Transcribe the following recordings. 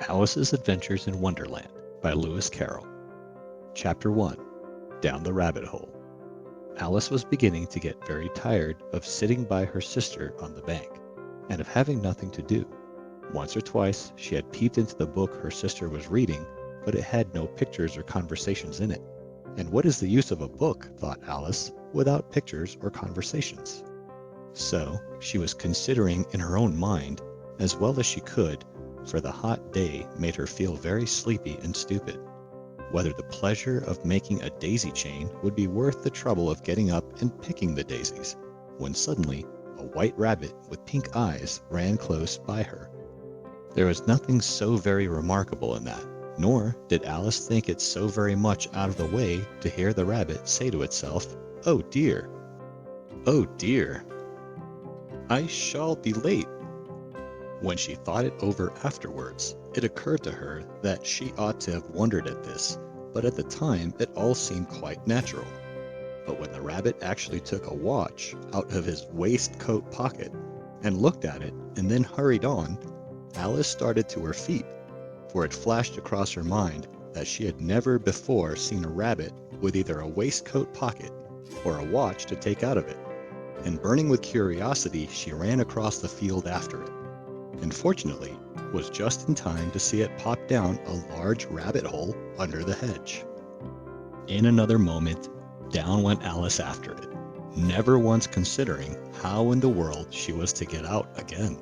Alice's Adventures in Wonderland by Lewis Carroll. Chapter 1. Down the Rabbit Hole. Alice was beginning to get very tired of sitting by her sister on the bank, and of having nothing to do. Once or twice she had peeped into the book her sister was reading, but it had no pictures or conversations in it. And what is the use of a book, thought Alice, without pictures or conversations? So she was considering in her own mind, as well as she could, for the hot day made her feel very sleepy and stupid, whether the pleasure of making a daisy chain would be worth the trouble of getting up and picking the daisies, when suddenly a white rabbit with pink eyes ran close by her. There was nothing so very remarkable in that, nor did Alice think it so very much out of the way to hear the rabbit say to itself, "Oh dear! Oh dear! I shall be late." When she thought it over afterwards, it occurred to her that she ought to have wondered at this, but at the time it all seemed quite natural. But when the rabbit actually took a watch out of his waistcoat pocket and looked at it and then hurried on, Alice started to her feet, for it flashed across her mind that she had never before seen a rabbit with either a waistcoat pocket or a watch to take out of it, and burning with curiosity she ran across the field after it, and fortunately was just in time to see it pop down a large rabbit hole under the hedge. In another moment, down went Alice after it, never once considering how in the world she was to get out again.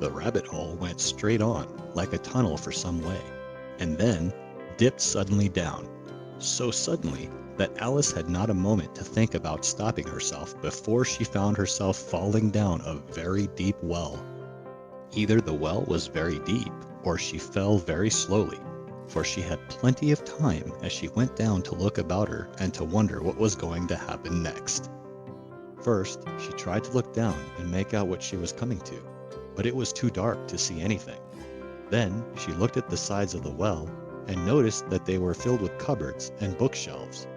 The rabbit hole went straight on, like a tunnel for some way, and then dipped suddenly down, so suddenly that Alice had not a moment to think about stopping herself before she found herself falling down a very deep well. Either the well was very deep, or she fell very slowly, for she had plenty of time as she went down to look about her and to wonder what was going to happen next. First, she tried to look down and make out what she was coming to, but it was too dark to see anything. Then she looked at the sides of the well and noticed that they were filled with cupboards and bookshelves.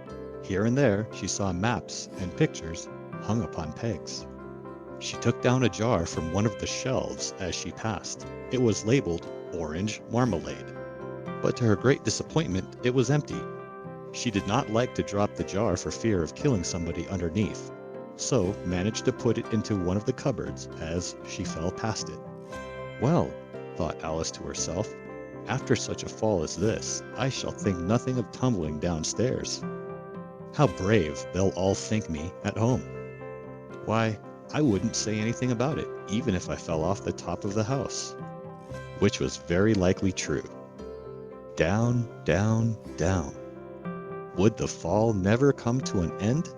Here and there she saw maps and pictures hung upon pegs. She took down a jar from one of the shelves as she passed. It was labeled Orange Marmalade, but to her great disappointment it was empty. She did not like to drop the jar for fear of killing somebody underneath, so managed to put it into one of the cupboards as she fell past it. "Well," thought Alice to herself, "after such a fall as this, I shall think nothing of tumbling downstairs. How brave they'll all think me at home. Why, I wouldn't say anything about it, even if I fell off the top of the house." Which was very likely true. Down, down, down. Would the fall never come to an end?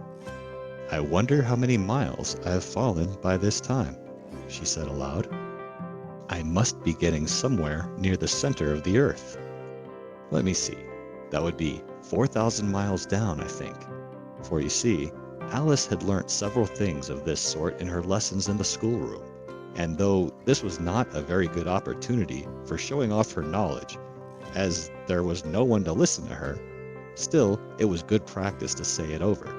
"I wonder how many miles I have fallen by this time," she said aloud. "I must be getting somewhere near the center of the earth. Let me see, that would be 4,000 miles down, I think." For you see, Alice had learnt several things of this sort in her lessons in the schoolroom, and though this was not a very good opportunity for showing off her knowledge, as there was no one to listen to her, still it was good practice to say it over.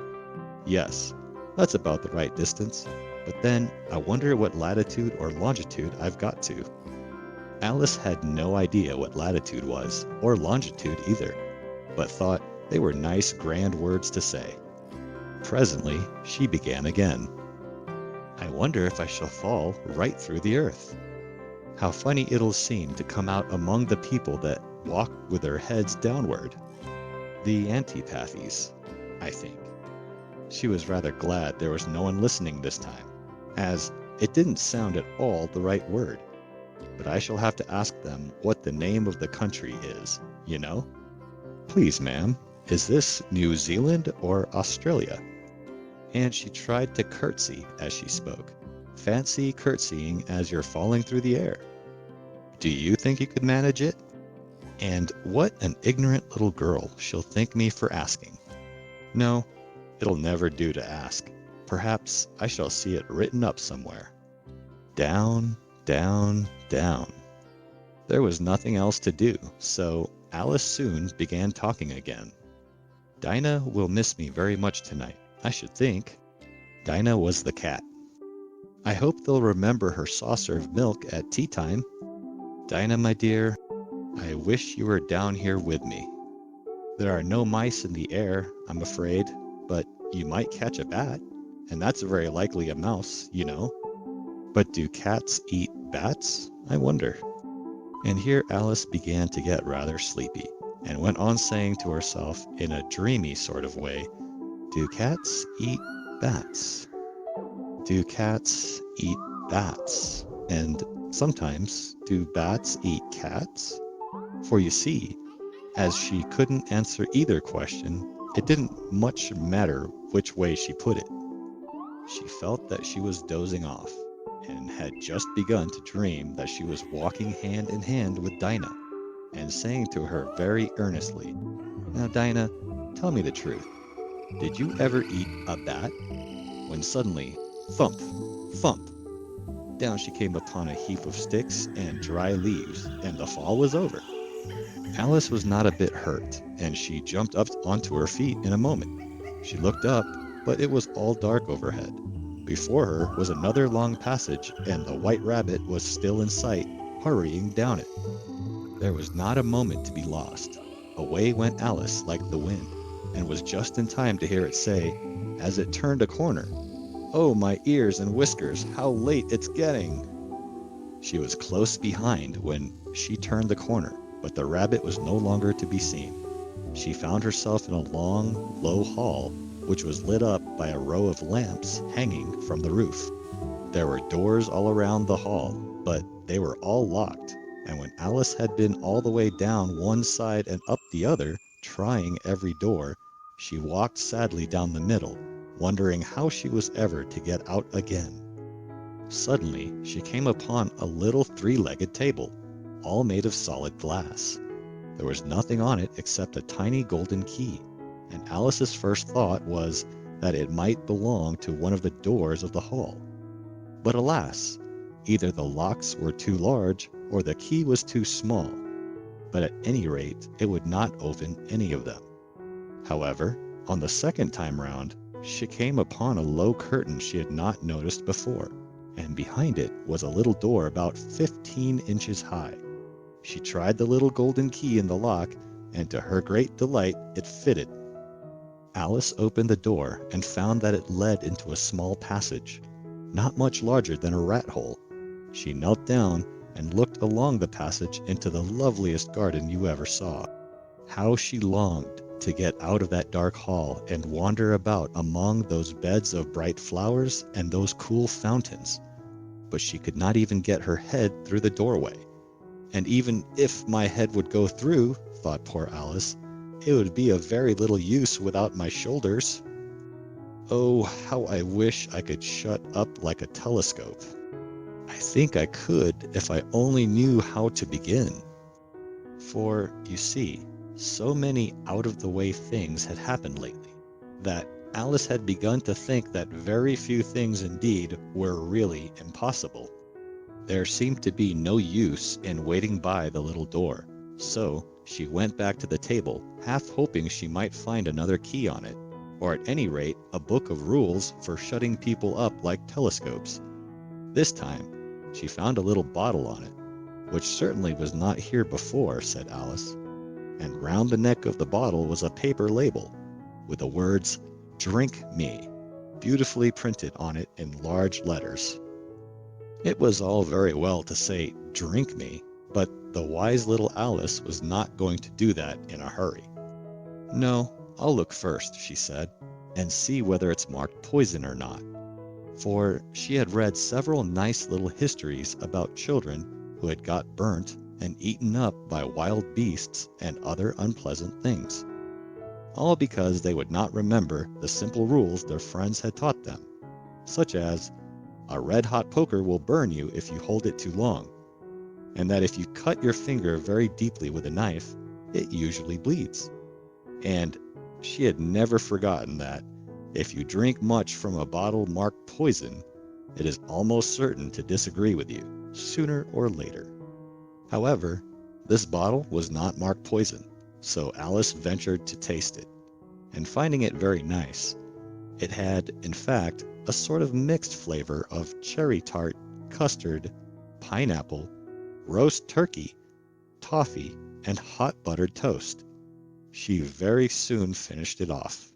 "Yes, that's about the right distance, but then I wonder what latitude or longitude I've got to." Alice had no idea what latitude was, or longitude either, but thought they were nice grand words to say. Presently she began again. "I wonder if I shall fall right through the earth. How funny it'll seem to come out among the people that walk with their heads downward. The antipathies, I think." She was rather glad there was no one listening this time, as it didn't sound at all the right word. "But I shall have to ask them what the name of the country is, you know. Please, ma'am, is this New Zealand or Australia?" And she tried to curtsy as she spoke. Fancy curtsying as you're falling through the air. Do you think you could manage it? And what an ignorant little girl she'll think me for asking. No, it'll never do to ask. Perhaps I shall see it written up somewhere. Down, down, down. There was nothing else to do, so Alice soon began talking again. "Dinah will miss me very much tonight, I should think." Dinah was the cat. "I hope they'll remember her saucer of milk at tea time. Dinah, my dear, I wish you were down here with me. There are no mice in the air, I'm afraid, but you might catch a bat, and that's very likely a mouse, you know. But do cats eat bats, I wonder? And here Alice began to get rather sleepy, and went on saying to herself in a dreamy sort of way, do cats eat bats? Do cats eat bats? And sometimes, do bats eat cats? For you see, as she couldn't answer either question, it didn't much matter which way she put it. She felt that she was dozing off, and had just begun to dream that she was walking hand in hand with Dinah, and saying to her very earnestly, "Now, Dinah, tell me the truth. Did you ever eat a bat?" When suddenly, thump, thump, down she came upon a heap of sticks and dry leaves, and the fall was over. Alice was not a bit hurt, and she jumped up onto her feet in a moment. She looked up, but it was all dark overhead. Before her was another long passage, and the white rabbit was still in sight, hurrying down it. There was not a moment to be lost. Away went Alice like the wind, and was just in time to hear it say, as it turned a corner, "Oh, my ears and whiskers, how late it's getting!" She was close behind when she turned the corner, but the rabbit was no longer to be seen. She found herself in a long, low hall, which was lit up by a row of lamps hanging from the roof. There were doors all around the hall, but they were all locked, and when Alice had been all the way down one side and up the other, trying every door, she walked sadly down the middle, wondering how she was ever to get out again. Suddenly, she came upon a little three-legged table, all made of solid glass. There was nothing on it except a tiny golden key, and Alice's first thought was that it might belong to one of the doors of the hall. But alas, either the locks were too large or the key was too small, but at any rate it would not open any of them. However, on the second time round, she came upon a low curtain she had not noticed before, and behind it was a little door about 15 inches high. She tried the little golden key in the lock, and to her great delight it fitted. Alice opened the door and found that it led into a small passage, not much larger than a rat hole. She knelt down and looked along the passage into the loveliest garden you ever saw. How she longed to get out of that dark hall and wander about among those beds of bright flowers and those cool fountains. But she could not even get her head through the doorway. And even if my head would go through, thought poor Alice, it would be of very little use without my shoulders. Oh, how I wish I could shut up like a telescope. I think I could if I only knew how to begin. For, you see, so many out-of-the-way things had happened lately, that Alice had begun to think that very few things indeed were really impossible. There seemed to be no use in waiting by the little door, so she went back to the table, half hoping she might find another key on it, or at any rate a book of rules for shutting people up like telescopes. This time, she found a little bottle on it, which certainly was not here before, said Alice, and round the neck of the bottle was a paper label, with the words, "Drink me," beautifully printed on it in large letters. It was all very well to say, "Drink me," but the wise little Alice was not going to do that in a hurry. "No, I'll look first," she said, "and see whether it's marked poison or not." For she had read several nice little histories about children who had got burnt and eaten up by wild beasts and other unpleasant things, all because they would not remember the simple rules their friends had taught them, such as, a red-hot poker will burn you if you hold it too long, and that if you cut your finger very deeply with a knife, it usually bleeds. And she had never forgotten that, if you drink much from a bottle marked poison, it is almost certain to disagree with you, sooner or later. However, this bottle was not marked poison, so Alice ventured to taste it, and finding it very nice, it had, in fact, a sort of mixed flavor of cherry tart, custard, pineapple, roast turkey, coffee, and hot buttered toast. She very soon finished it off.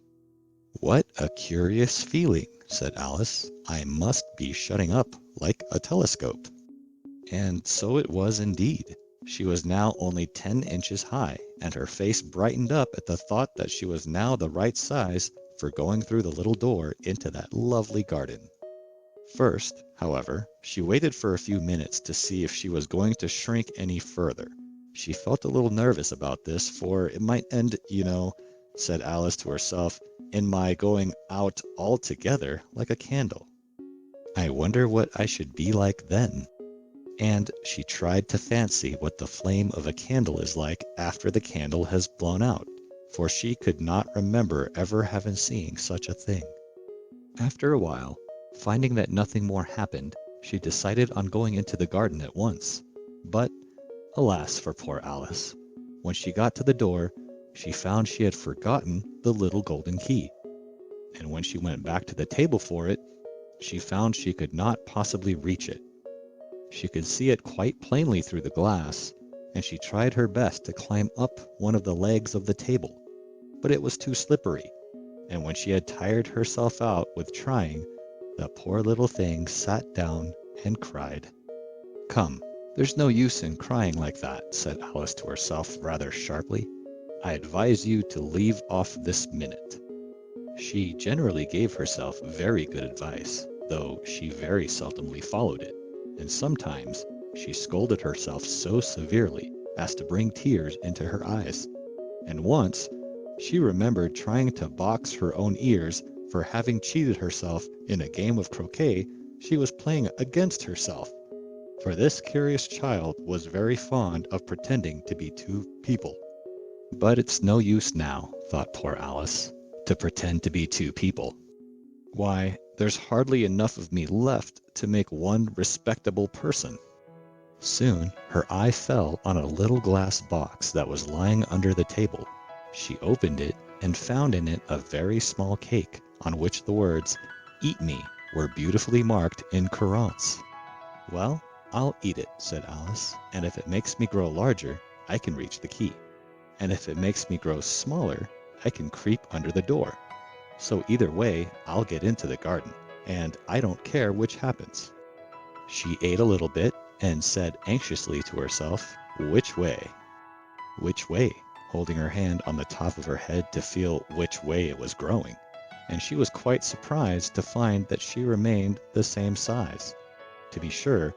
"What a curious feeling," said Alice. "I must be shutting up like a telescope." And so it was indeed. She was now only 10 inches high, and her face brightened up at the thought that she was now the right size for going through the little door into that lovely garden. First, however, she waited for a few minutes to see if she was going to shrink any further. She felt a little nervous about this, for it might end, said Alice to herself, in my going out altogether like a candle. I wonder what I should be like then. And she tried to fancy what the flame of a candle is like after the candle has blown out, for she could not remember ever having seen such a thing. After a while, finding that nothing more happened, she decided on going into the garden at once. But, alas for poor Alice, when she got to the door, she found she had forgotten the little golden key. And when she went back to the table for it, she found she could not possibly reach it. She could see it quite plainly through the glass, and she tried her best to climb up one of the legs of the table, but it was too slippery, and when she had tired herself out with trying, the poor little thing sat down and cried. "Come, there's no use in crying like that," said Alice to herself rather sharply. "I advise you to leave off this minute." She generally gave herself very good advice, though she very seldomly followed it, and sometimes she scolded herself so severely as to bring tears into her eyes. And once she remembered trying to box her own ears for having cheated herself in a game of croquet she was playing against herself. For this curious child was very fond of pretending to be two people. But it's no use now, thought poor Alice, to pretend to be two people. Why, there's hardly enough of me left to make one respectable person. Soon her eye fell on a little glass box that was lying under the table. She opened it and found in it a very small cake on which the words, "Eat me," were beautifully marked in currants. "Well, I'll eat it," said Alice, "and if it makes me grow larger, I can reach the key. And if it makes me grow smaller, I can creep under the door. So either way, I'll get into the garden, and I don't care which happens." She ate a little bit and said anxiously to herself, "Which way?" Which way? Holding her hand on the top of her head to feel which way it was growing. And she was quite surprised to find that she remained the same size. To be sure,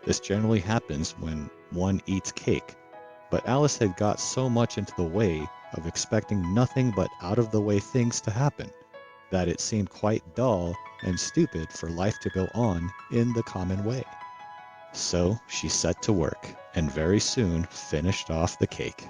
this generally happens when one eats cake, but Alice had got so much into the way of expecting nothing but out-of-the-way things to happen, that it seemed quite dull and stupid for life to go on in the common way. So she set to work, and very soon finished off the cake.